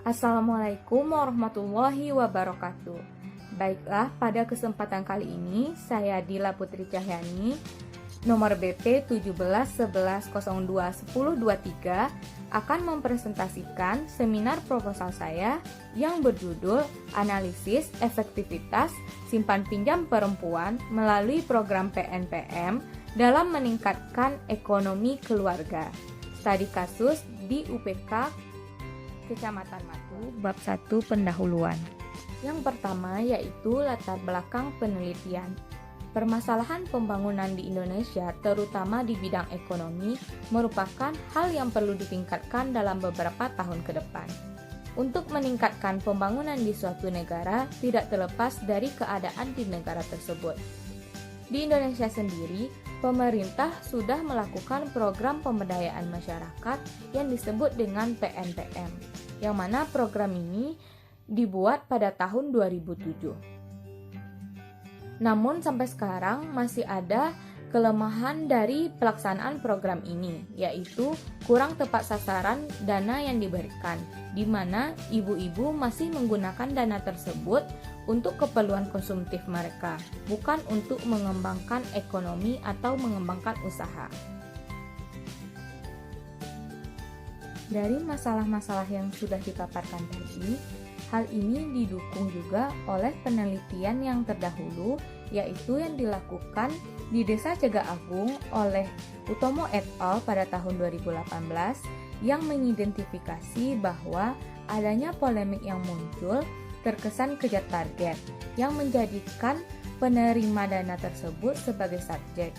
Assalamualaikum warahmatullahi wabarakatuh. Baiklah, pada kesempatan kali ini saya Dila Putri Cahyani, nomor BP 1711021023 akan mempresentasikan seminar proposal saya yang berjudul Analisis Efektivitas Simpan Pinjam Perempuan melalui Program PNPM dalam Meningkatkan Ekonomi Keluarga. Studi kasus di UPK Kecamatan Matu, bab 1 pendahuluan. Yang pertama yaitu latar belakang penelitian. Permasalahan pembangunan di Indonesia, terutama di bidang ekonomi, merupakan hal yang perlu ditingkatkan dalam beberapa tahun ke depan. Untuk meningkatkan pembangunan di suatu negara tidak terlepas dari keadaan di negara tersebut. Di Indonesia sendiri, pemerintah sudah melakukan program pemberdayaan masyarakat yang disebut dengan PNPM, yang mana program ini dibuat pada tahun 2007. Namun sampai sekarang masih ada kelemahan dari pelaksanaan program ini, yaitu kurang tepat sasaran dana yang diberikan, di mana ibu-ibu masih menggunakan dana tersebut untuk keperluan konsumtif mereka, bukan untuk mengembangkan ekonomi atau mengembangkan usaha. Dari masalah-masalah yang sudah dipaparkan tadi, hal ini didukung juga oleh penelitian yang terdahulu, yaitu yang dilakukan di Desa Cegah Agung oleh Utomo et al. Pada tahun 2018 yang mengidentifikasi bahwa adanya polemik yang muncul terkesan kejar target yang menjadikan penerima dana tersebut sebagai subjek,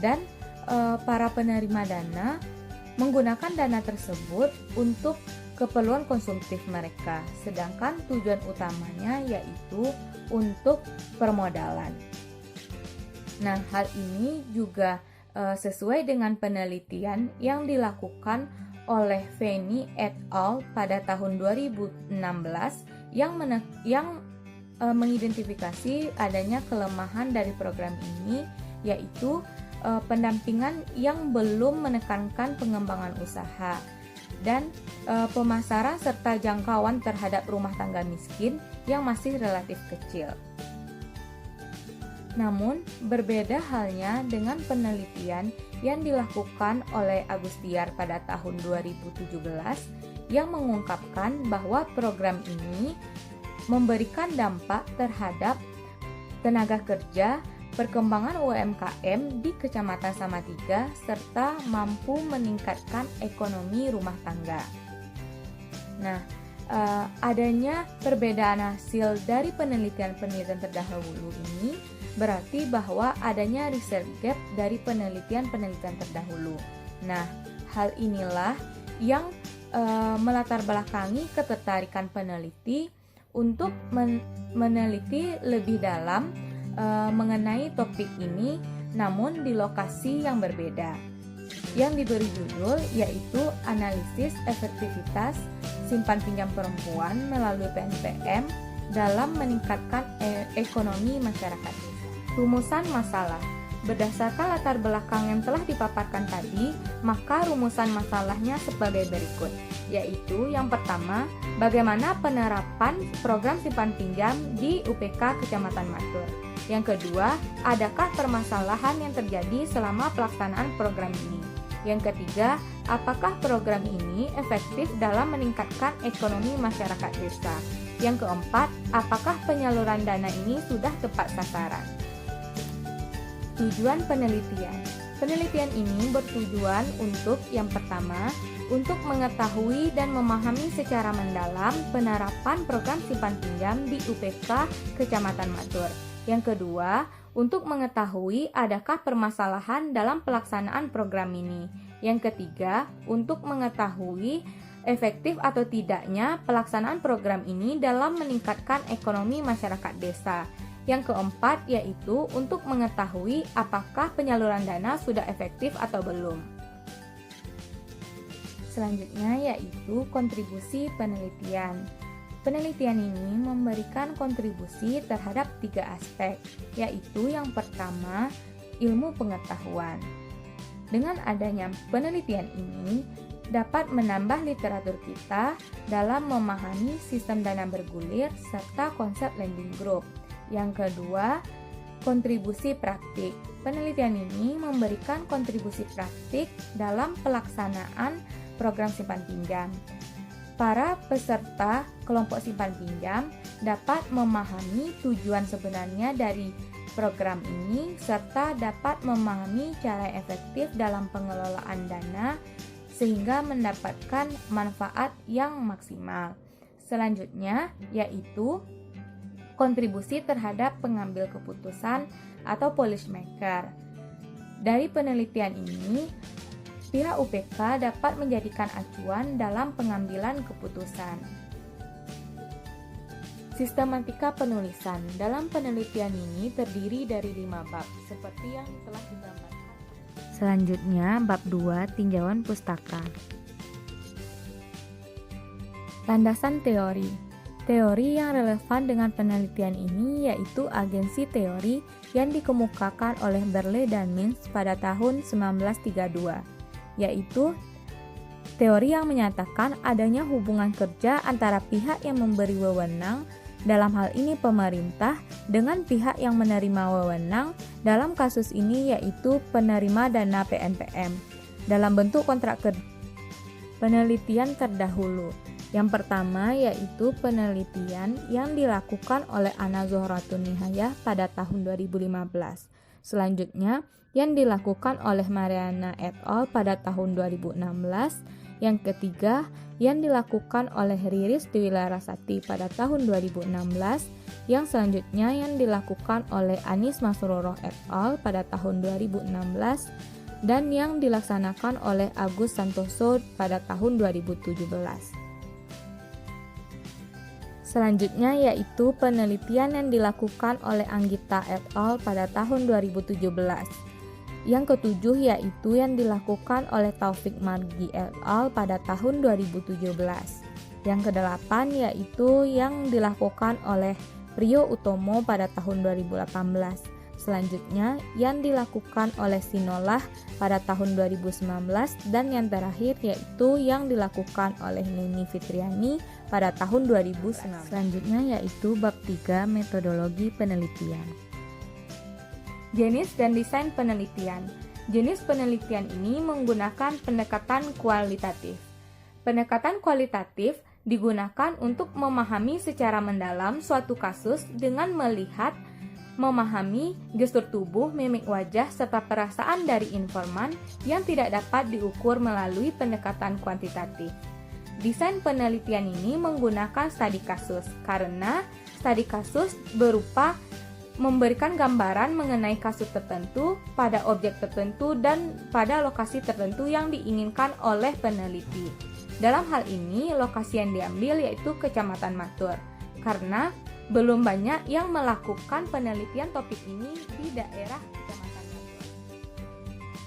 dan para penerima dana menggunakan dana tersebut untuk keperluan konsumtif mereka, sedangkan tujuan utamanya yaitu untuk permodalan. Nah, hal ini juga sesuai dengan penelitian yang dilakukan oleh Feni et al. Pada tahun 2016 yang mengidentifikasi adanya kelemahan dari program ini, yaitu pendampingan yang belum menekankan pengembangan usaha dan pemasaran serta jangkauan terhadap rumah tangga miskin yang masih relatif kecil. Namun, berbeda halnya dengan penelitian yang dilakukan oleh Agustiar pada tahun 2017 yang mengungkapkan bahwa program ini memberikan dampak terhadap tenaga kerja, perkembangan UMKM di Kecamatan Samatiga, serta mampu meningkatkan ekonomi rumah tangga. Nah, adanya perbedaan hasil dari penelitian-penelitian terdahulu ini berarti bahwa adanya research gap dari penelitian-penelitian terdahulu. Nah, hal inilah yang melatar belakangi ketertarikan peneliti untuk meneliti lebih dalam mengenai topik ini, namun di lokasi yang berbeda, yang diberi judul yaitu Analisis Efektivitas Simpan Pinjam Perempuan melalui PNPM dalam Meningkatkan Ekonomi Masyarakat Desa. Rumusan masalah. Berdasarkan latar belakang yang telah dipaparkan tadi, maka rumusan masalahnya sebagai berikut, yaitu yang pertama, bagaimana penerapan program simpan pinjam di UPK Kecamatan Matur. Yang kedua, adakah permasalahan yang terjadi selama pelaksanaan program ini? Yang ketiga, apakah program ini efektif dalam meningkatkan ekonomi masyarakat desa? Yang keempat, apakah penyaluran dana ini sudah tepat sasaran? Tujuan penelitian. Penelitian ini bertujuan untuk yang pertama, untuk mengetahui dan memahami secara mendalam penerapan program simpan pinjam di UPK Kecamatan Matur. Yang kedua, untuk mengetahui adakah permasalahan dalam pelaksanaan program ini. Yang ketiga, untuk mengetahui efektif atau tidaknya pelaksanaan program ini dalam meningkatkan ekonomi masyarakat desa. Yang keempat, yaitu untuk mengetahui apakah penyaluran dana sudah efektif atau belum. Selanjutnya yaitu kontribusi penelitian. Penelitian ini memberikan kontribusi terhadap 3 aspek, yaitu yang pertama, ilmu pengetahuan. Dengan adanya penelitian ini, dapat menambah literatur kita dalam memahami sistem dana bergulir serta konsep lending group. Yang kedua, kontribusi praktik. Penelitian ini memberikan kontribusi praktik dalam pelaksanaan program simpan pinjam. Para peserta kelompok simpan pinjam dapat memahami tujuan sebenarnya dari program ini serta dapat memahami cara efektif dalam pengelolaan dana sehingga mendapatkan manfaat yang maksimal. Selanjutnya yaitu kontribusi terhadap pengambil keputusan atau policy maker. Dari penelitian ini, pihak UPK dapat menjadikan acuan dalam pengambilan keputusan. Sistematika penulisan. Dalam penelitian ini terdiri dari 5 bab, seperti yang telah digambarkan. Selanjutnya, bab 2, tinjauan pustaka. Landasan teori. Teori yang relevan dengan penelitian ini yaitu agensi teori yang dikemukakan oleh Berle dan Mintz pada tahun 1932, yaitu teori yang menyatakan adanya hubungan kerja antara pihak yang memberi wewenang, dalam hal ini pemerintah, dengan pihak yang menerima wewenang, dalam kasus ini yaitu penerima dana PNPM, dalam bentuk kontrak kerja. Penelitian terdahulu. Yang pertama yaitu penelitian yang dilakukan oleh Ana Zohratun Nihayah pada tahun 2015. Selanjutnya, yang dilakukan oleh Mariana et al. Pada tahun 2016. Yang ketiga, yang dilakukan oleh Riris Dewi Larasati pada tahun 2016. Yang selanjutnya yang dilakukan oleh Anis Masroroh et al. Pada tahun 2016. Dan yang dilaksanakan oleh Agus Santoso pada tahun 2017. Selanjutnya yaitu penelitian yang dilakukan oleh Anggita et al. Pada tahun 2017. Yang ketujuh yaitu yang dilakukan oleh Taufik Margi et al. Pada tahun 2017. Yang kedelapan yaitu yang dilakukan oleh Rio Utomo pada tahun 2018. Selanjutnya yang dilakukan oleh Sinolah pada tahun 2019 dan yang terakhir yaitu yang dilakukan oleh Nini Fitriani pada tahun 2019. Selanjutnya yaitu bab 3 metodologi penelitian. Jenis dan desain penelitian. Jenis penelitian ini menggunakan pendekatan kualitatif. Pendekatan kualitatif digunakan untuk memahami secara mendalam suatu kasus dengan melihat, memahami gestur tubuh, mimik wajah, serta perasaan dari informan yang tidak dapat diukur melalui pendekatan kuantitatif. Desain penelitian ini menggunakan studi kasus, karena studi kasus berupa memberikan gambaran mengenai kasus tertentu pada objek tertentu dan pada lokasi tertentu yang diinginkan oleh peneliti. Dalam hal ini, lokasi yang diambil yaitu Kecamatan Matur, karena belum banyak yang melakukan penelitian topik ini di daerah Kecamatan Matur.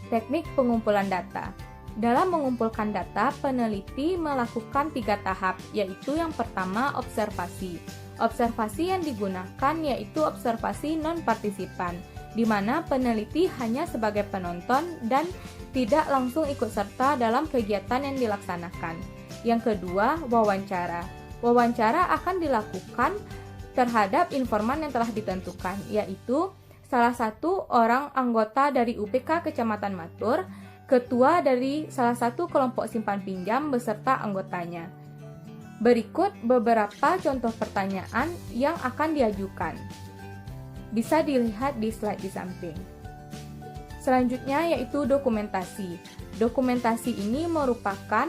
Teknik pengumpulan data. Dalam mengumpulkan data, peneliti melakukan 3 tahap, yaitu yang pertama observasi. Observasi yang digunakan yaitu observasi non-partisipan, di mana peneliti hanya sebagai penonton dan tidak langsung ikut serta dalam kegiatan yang dilaksanakan. Yang kedua, wawancara. Wawancara akan dilakukan terhadap informan yang telah ditentukan, yaitu salah satu orang anggota dari UPK Kecamatan Matur, ketua dari salah satu kelompok simpan pinjam beserta anggotanya. Berikut beberapa contoh pertanyaan yang akan diajukan. Bisa dilihat di slide di samping. Selanjutnya yaitu dokumentasi. Dokumentasi ini merupakan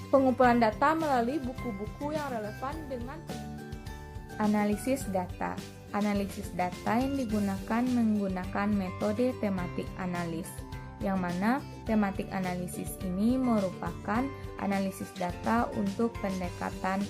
pengumpulan data melalui buku-buku yang relevan dengan analisis data. Analisis data yang digunakan menggunakan metode tematik analis, yang mana tematik analisis ini merupakan analisis data untuk pendekatan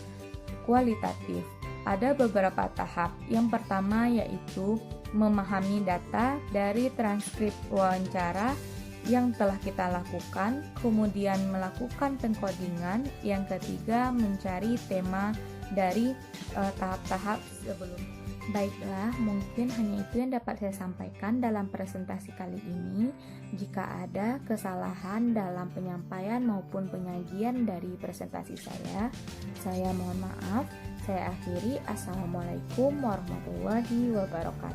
kualitatif. Ada beberapa tahap. Yang pertama yaitu memahami data dari transkrip wawancara yang telah kita lakukan, kemudian melakukan pengkodingan. Yang ketiga, mencari tema dari tahap-tahap sebelumnya. Baiklah, mungkin hanya itu yang dapat saya sampaikan dalam presentasi kali ini. Jika ada kesalahan dalam penyampaian maupun penyajian dari presentasi saya mohon maaf. Saya akhiri. Assalamualaikum warahmatullahi wabarakatuh.